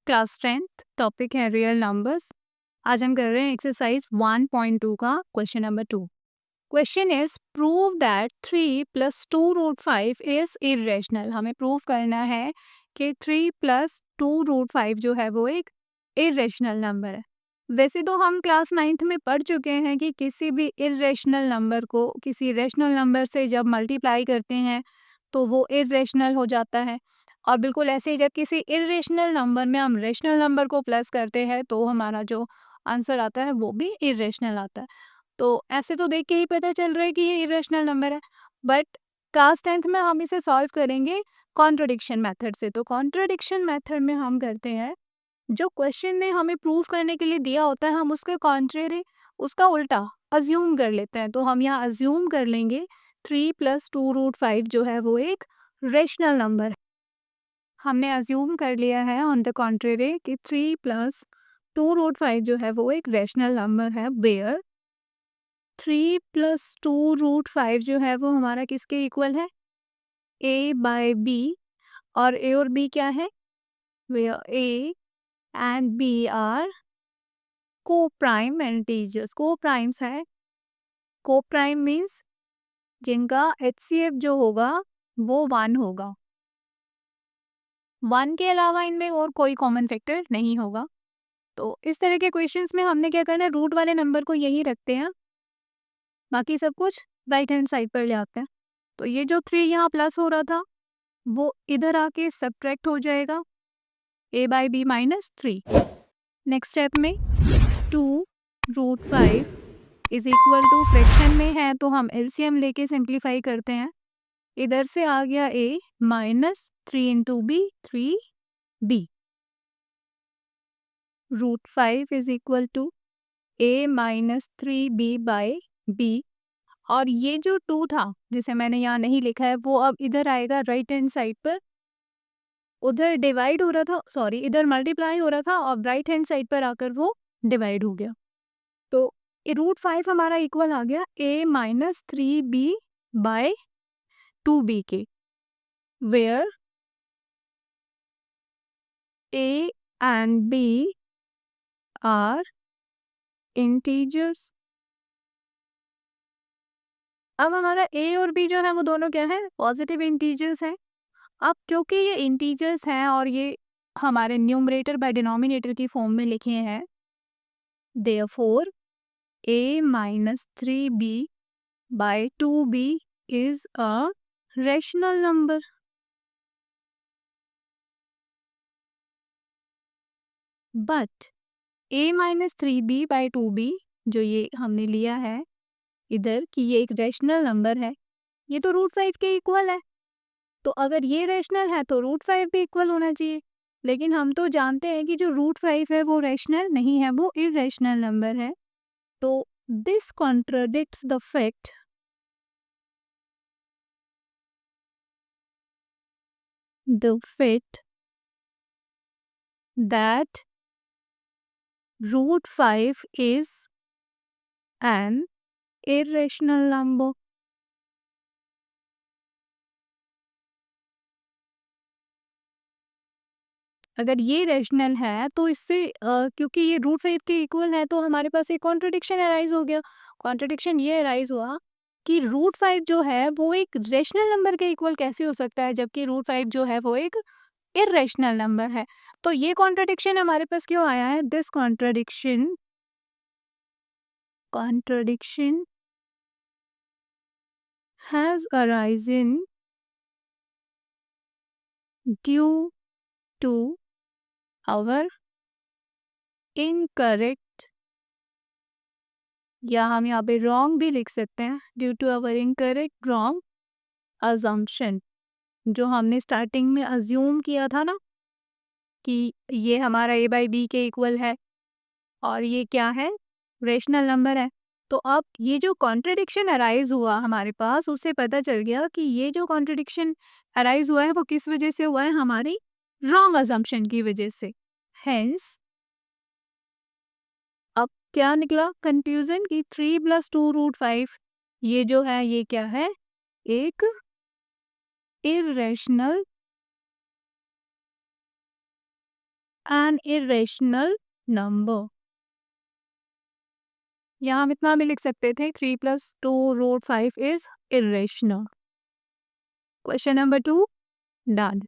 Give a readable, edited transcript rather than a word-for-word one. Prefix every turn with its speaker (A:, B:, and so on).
A: Class 10th topic है real numbers. आज हम कर रहे हैं एक्सरसाइज 1.2 का question number 2। Question is prove that 3 plus 2 root 5 is irrational. हमें प्रूव करना है कि 3 प्लस 2 रूट 5 जो है वो एक इरेशनल नंबर है। वैसे तो हम क्लास 9th में पढ़ चुके हैं कि किसी भी इरेशनल नंबर को किसी रेशनल नंबर से जब मल्टीप्लाई करते हैं तो वो इरेशनल हो जाता है, और बिल्कुल ऐसे ही जब किसी इरेशनल नंबर में हम रेशनल नंबर को प्लस करते हैं तो हमारा जो आंसर आता है वो भी इरेशनल आता है। तो ऐसे तो देख के ही पता चल रहा है कि ये इरेशनल नंबर है, बट क्लास 10th में हम इसे सॉल्व करेंगे कॉन्ट्रडिक्शन मेथड से। तो कॉन्ट्रडिक्शन मेथड में हम करते हैं, जो क्वेश्चन ने हमें प्रूव करने के लिए दिया होता है हम उसके कॉन्ट्रेरी, उसका उल्टा अज्यूम कर लेते हैं। तो हम यहाँ अज्यूम कर लेंगे 3 प्लस 2 रूट 5 जो है वो एक रेशनल नंबर है। हमने अज्यूम कर लिया है ऑन द कॉन्ट्रेरी कि 3 प्लस 2 रूट 5 जो है वो एक रेशनल नंबर है, वेयर 3 प्लस 2 रूट 5 जो है वो हमारा किसके इक्वल है, a बाय b। और a और b क्या है, where a and b are coprime integers. Coprimes है, को प्राइम मीन्स जिनका HCF जो होगा वो 1 होगा। 1 के अलावा इनमें और कोई कॉमन फैक्टर नहीं होगा। तो इस तरह के क्वेश्चंस में हमने क्या करना है, रूट वाले नंबर को यही रखते हैं, बाकी सब कुछ राइट हैंड साइड पर ले आते हैं। तो ये जो 3 यहाँ प्लस हो रहा था वो इधर आके सब्ट्रैक्ट हो जाएगा, a by b minus 3। Next step में 2 root 5 is equal to fraction में है तो हम एलसीएम लेके सिंप्लीफाई करते हैं। इधर से आ गया a minus 3 into b 3b। Root 5 is equal to a minus 3b by b। और ये जो 2 था जिसे मैंने यहाँ नहीं लिखा है वो अब इधर आएगा राइट हैंड साइड पर। उधर डिवाइड हो रहा था, सॉरी इधर मल्टीप्लाई हो रहा था और राइट हैंड साइड पर आकर वो डिवाइड हो गया। तो रूट 5 हमारा इक्वल आ गया a minus 3b by 2b के, where a and b are integers. अब हमारा a और b जो है वो दोनों क्या है, पॉजिटिव इंटीजर्स हैं। अब क्योंकि ये इंटीजर्स हैं और ये हमारे न्यूमरेटर बाय डिनोमिनेटर की फॉर्म में लिखे हैं, therefore a minus 3b by 2b is a rational number. But a minus 3b by 2b जो ये हमने लिया है इधर कि ये एक रेशनल नंबर है, ये तो रूट 5 के इक्वल है। तो अगर ये रेशनल है तो रूट 5 भी इक्वल होना चाहिए, लेकिन हम तो जानते हैं कि जो रूट 5 है वो रेशनल नहीं है, वो इरेशनल नंबर है। तो this contradicts the fact that root 5 is an irrational number। अगर ये रेशनल है तो इससे क्योंकि ये रूट 5 के इक्वल है तो हमारे पास एक कॉन्ट्रडिक्शन अराइज हो गया। कॉन्ट्रडिक्शन ये अराइज हुआ कि रूट 5 जो है वो एक रेशनल नंबर के इक्वल कैसे हो सकता है, जबकि रूट 5 जो है वो एक इरेशनल नंबर है। तो ये कॉन्ट्रडिक्शन हमारे पास क्यों आया है, this contradiction has arisen due to our incorrect, या हम यहाँ पे रॉन्ग भी लिख सकते हैं, due to our incorrect wrong assumption. जो हमने स्टार्टिंग में अज्यूम किया था ना कि ये हमारा a बाई बी के इक्वल है और ये क्या है, रेशनल नंबर है। तो अब ये जो कॉन्ट्रडिक्शन अराइज हुआ हमारे पास, उससे पता चल गया कि ये जो कॉन्ट्रडिक्शन अराइज हुआ है वो किस वजह से हुआ है, हमारी रॉन्ग अजम्पशन की वजह से। हेंस अब क्या निकला कंक्लूजन कि 3 प्लस 2 रूट 5 ये जो है ये क्या है, एक इरेशनल एन इरेशनल नंबर। यहाँ हम इतना भी लिख सकते थे 3 + 2√5 is irrational. Question number 2 done.